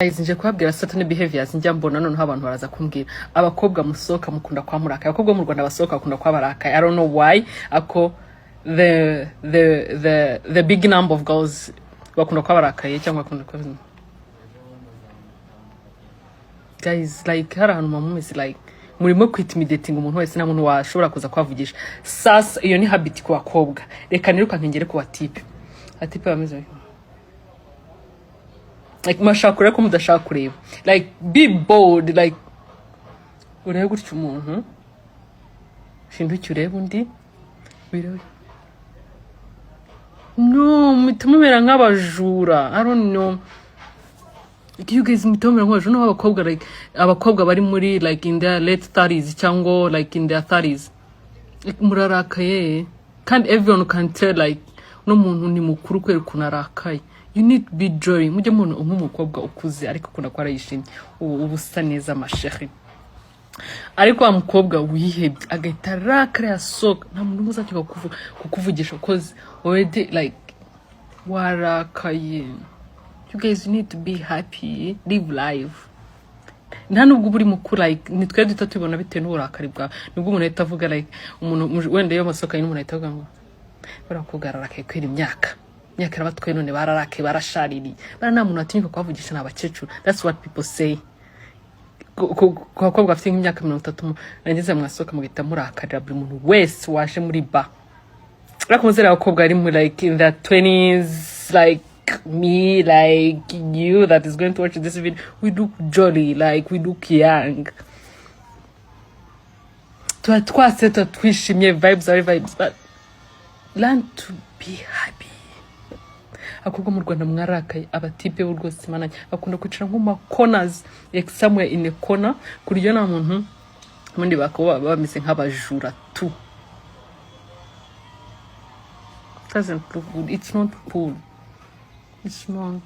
Guys, nje kubabwira certain behaviors njya mbona none abantu baraza kumbwira abakobwa musoka mukunda kwa muraka abakobwa mu Rwanda basoka bakunda kwa baraka. I don't know why ako the big number of girls bakunda kwa baraka cyangwa bakunda kwa guys like hari ahantu mamumeze like murimo kwitimidating umuntu wese na muntu washobora kuza kwavugisha. Sasa iyo ni habit ku bakobwa. Reka niruka nkengere ku batipe. Atipe bameze like mashakure ko mudashaka kureba like be bold like urebe gutyo umuntu shinduki urebe undi biro no mutumera nk'abajura. I don't know you guys mutumera nk'abajura n'abakobwa like abakobwa bari muri like in their late 30s cyangwa like in their 30s murarakaye kandi everyone can tell like no muntu ni mukuru kwera kunarakaye. You need to be joy. Mujye muntu umukobwa ukuze ariko kuna kwa yishimye ubusa neza mashehi. Ariko umukobwa wihebye agahita rakara soka nta muntu muzacyuka kukuvugisha cause already like warakaye. You guys need to be happy, live life. Nta nubwo buri mukuru like nitwe dutatubona bite n'uburakari bwa nubwo umuntu ahita avuga like umuntu wenda yo masoka y'umuntu ahita avuga ngo barakugarara kwera imyaka batwe none bararake barashariri bara nta muntu atinyuka kwavugisha n'abakecuru. That's what people say. Bakobwa bafite imyaka 30 nageze mwasoka mu gita murakarira buri muntu wese waje muri ba. Rakomzera abakobwa ari mu like in their 20s like me like you that is going to watch this video. We look jolly like we look young. Twase twishimye vibes are vibes but learn to be happy. Akubwo mu Rwanda mwarakaye abatipe b'u rwose mananye bakunda kwicara nko ma corners like somewhere in a corner kuriyo na muntu mundi bakaba bameze nk'abajura tu. Doesn't look good. It's not cool. It's not.